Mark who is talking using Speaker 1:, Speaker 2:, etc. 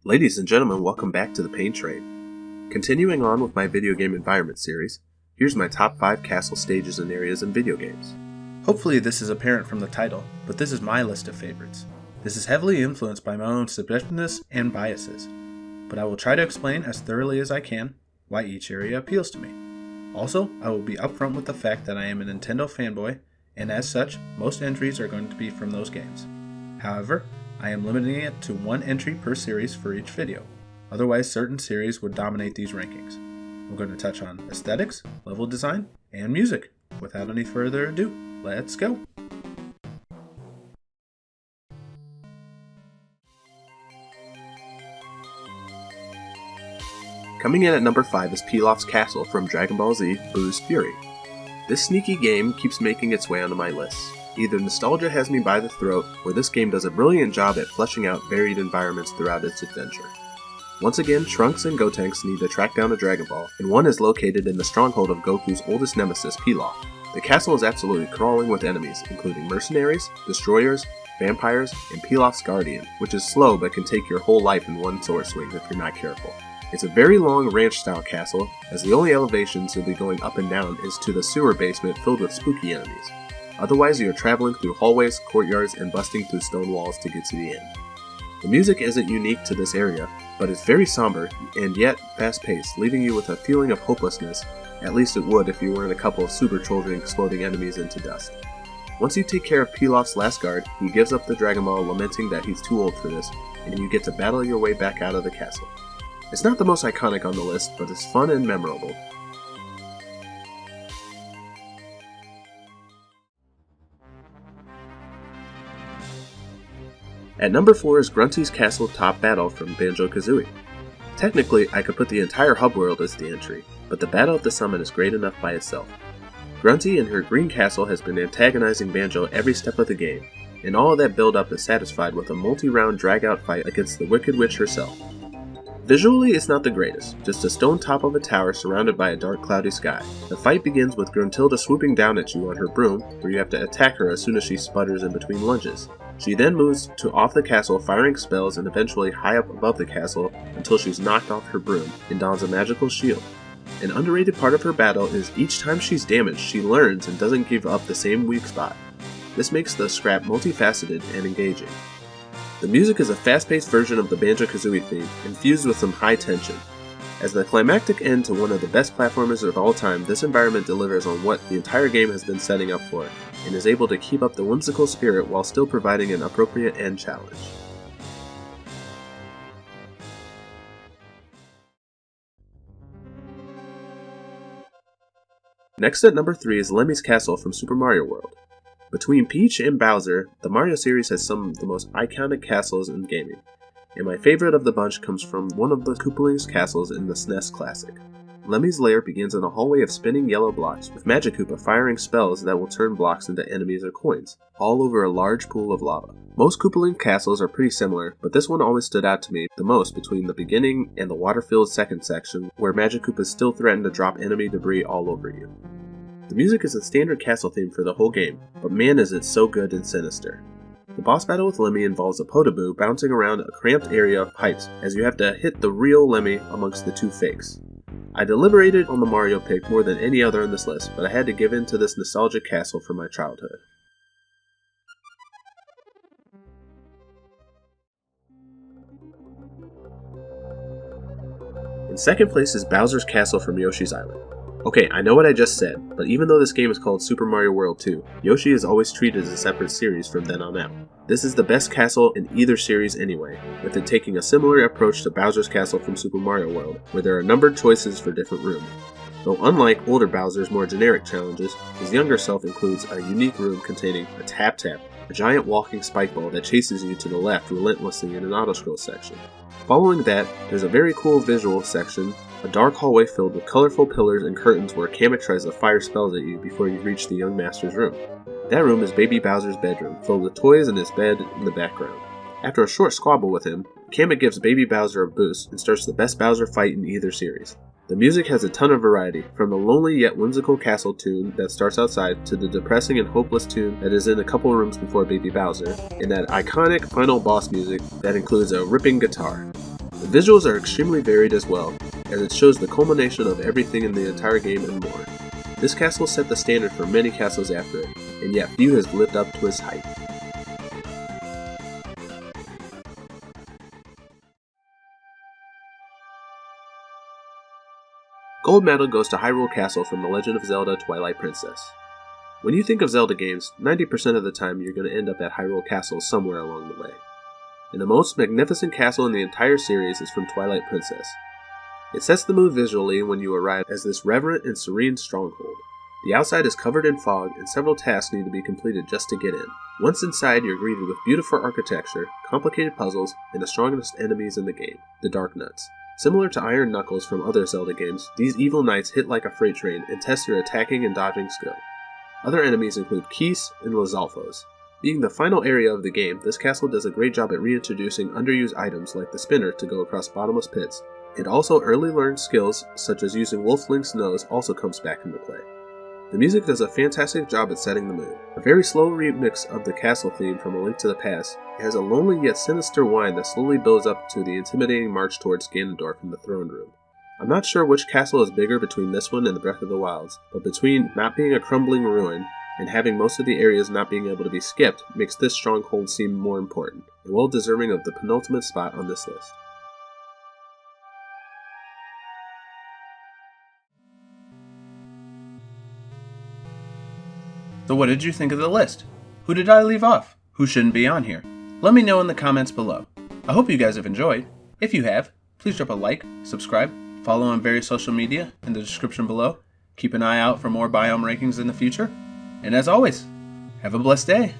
Speaker 1: Ladies and gentlemen, welcome back to the Paint Train. Continuing on with my video game environment series, here's my top 5 castle stages and areas in video games.
Speaker 2: Hopefully this is apparent from the title, but this is my list of favorites. This is heavily influenced by my own subjectiveness and biases, but I will try to explain as thoroughly as I can why each area appeals to me. Also, I will be upfront with the fact that I am a Nintendo fanboy, and as such, most entries are going to be from those games. However, I am limiting it to 1 entry per series for each video. Otherwise, certain series would dominate these rankings. I'm going to touch on aesthetics, level design, and music. Without any further ado, let's go!
Speaker 1: Coming in at number 5 is Pilaf's Castle from Dragon Ball Z Buu's Fury. This sneaky game keeps making its way onto my list. Either nostalgia has me by the throat, or this game does a brilliant job at fleshing out varied environments throughout its adventure. Once again, Trunks and Gotenks need to track down a Dragon Ball, and one is located in the stronghold of Goku's oldest nemesis, Pilaf. The castle is absolutely crawling with enemies, including mercenaries, destroyers, vampires, and Pilaf's Guardian, which is slow but can take your whole life in one sword swing if you're not careful. It's a very long ranch-style castle, as the only elevations you'll be going up and down is to the sewer basement filled with spooky enemies. Otherwise, you are traveling through hallways, courtyards, and busting through stone walls to get to the end. The music isn't unique to this area, but it's very somber and yet fast-paced, leaving you with a feeling of hopelessness. At least it would if you weren't a couple of super children exploding enemies into dust. Once you take care of Pilaf's last guard, he gives up the Dragon Ball, lamenting that he's too old for this, and you get to battle your way back out of the castle. It's not the most iconic on the list, but it's fun and memorable. At number 4 is Grunty's Castle Top Battle from Banjo Kazooie. Technically, I could put the entire hub world as the entry, but the Battle of the Summit is great enough by itself. Grunty and her green castle has been antagonizing Banjo every step of the game, and all of that build-up is satisfied with a multi-round drag-out fight against the Wicked Witch herself. Visually, it's not the greatest, just a stone top of a tower surrounded by a dark cloudy sky. The fight begins with Gruntilda swooping down at you on her broom, where you have to attack her as soon as she sputters in between lunges. She then moves to off the castle, firing spells, and eventually high up above the castle until she's knocked off her broom and dons a magical shield. An underrated part of her battle is each time she's damaged, she learns and doesn't give up the same weak spot. This makes the scrap multifaceted and engaging. The music is a fast-paced version of the Banjo-Kazooie theme, infused with some high tension. As the climactic end to one of the best platformers of all time, this environment delivers on what the entire game has been setting up for, and is able to keep up the whimsical spirit while still providing an appropriate end challenge. Next at number 3 is Lemmy's Castle from Super Mario World. Between Peach and Bowser, the Mario series has some of the most iconic castles in gaming, and my favorite of the bunch comes from one of the Koopaling's castles in the SNES Classic. Lemmy's lair begins in a hallway of spinning yellow blocks, with Magikoopa firing spells that will turn blocks into enemies or coins, all over a large pool of lava. Most Koopaling castles are pretty similar, but this one always stood out to me the most between the beginning and the water-filled second section, where Magikoopas still threaten to drop enemy debris all over you. The music is a standard castle theme for the whole game, but man is it so good and sinister. The boss battle with Lemmy involves a Podoboo bouncing around a cramped area of pipes as you have to hit the real Lemmy amongst the 2 fakes. I deliberated on the Mario pick more than any other on this list, but I had to give in to this nostalgic castle from my childhood. In second place is Bowser's Castle from Yoshi's Island. Okay, I know what I just said, but even though this game is called Super Mario World 2, Yoshi is always treated as a separate series from then on out. This is the best castle in either series anyway, with it taking a similar approach to Bowser's Castle from Super Mario World, where there are numbered choices for different rooms. Though unlike older Bowser's more generic challenges, his younger self includes a unique room containing a tap-tap, a giant walking spike ball that chases you to the left relentlessly in an auto-scroll section. Following that, there's a very cool visual section, a dark hallway filled with colorful pillars and curtains where Kamek tries to fire spells at you before you reach the young master's room. That room is Baby Bowser's bedroom, filled with toys and his bed in the background. After a short squabble with him, Kamek gives Baby Bowser a boost and starts the best Bowser fight in either series. The music has a ton of variety, from the lonely yet whimsical castle tune that starts outside to the depressing and hopeless tune that is in a couple rooms before Baby Bowser, and that iconic final boss music that includes a ripping guitar. The The visuals are extremely varied as well, as it shows the culmination of everything in the entire game and more. This castle set the standard for many castles after it, and yet few has lived up to its height. Gold medal goes to Hyrule Castle from The Legend of Zelda Twilight Princess. When you think of Zelda games, 90% of the time you're going to end up at Hyrule Castle somewhere along the way. And the most magnificent castle in the entire series is from Twilight Princess. It sets the mood visually when you arrive as this reverent and serene stronghold. The outside is covered in fog and several tasks need to be completed just to get in. Once inside, you're greeted with beautiful architecture, complicated puzzles, and the strongest enemies in the game, the Dark Nuts. Similar to Iron Knuckles from other Zelda games, these evil knights hit like a freight train and test your attacking and dodging skill. Other enemies include Keese and Lizalfos. Being the final area of the game, this castle does a great job at reintroducing underused items like the spinner to go across bottomless pits, and also early learned skills such as using Wolf Link's nose also comes back into play. The music does a fantastic job at setting the mood. A very slow remix of the castle theme from A Link to the Past, it has a lonely yet sinister whine that slowly builds up to the intimidating march towards Ganondorf in the throne room. I'm not sure which castle is bigger between this one and the Breath of the Wilds, but between not being a crumbling ruin and having most of the areas not being able to be skipped makes this stronghold seem more important, and well deserving of the penultimate spot on this list.
Speaker 2: So what did you think of the list? Who did I leave off? Who shouldn't be on here? Let me know in the comments below. I hope you guys have enjoyed. If you have, please drop a like, subscribe, follow on various social media in the description below. Keep an eye out for more biome rankings in the future. And as always, have a blessed day.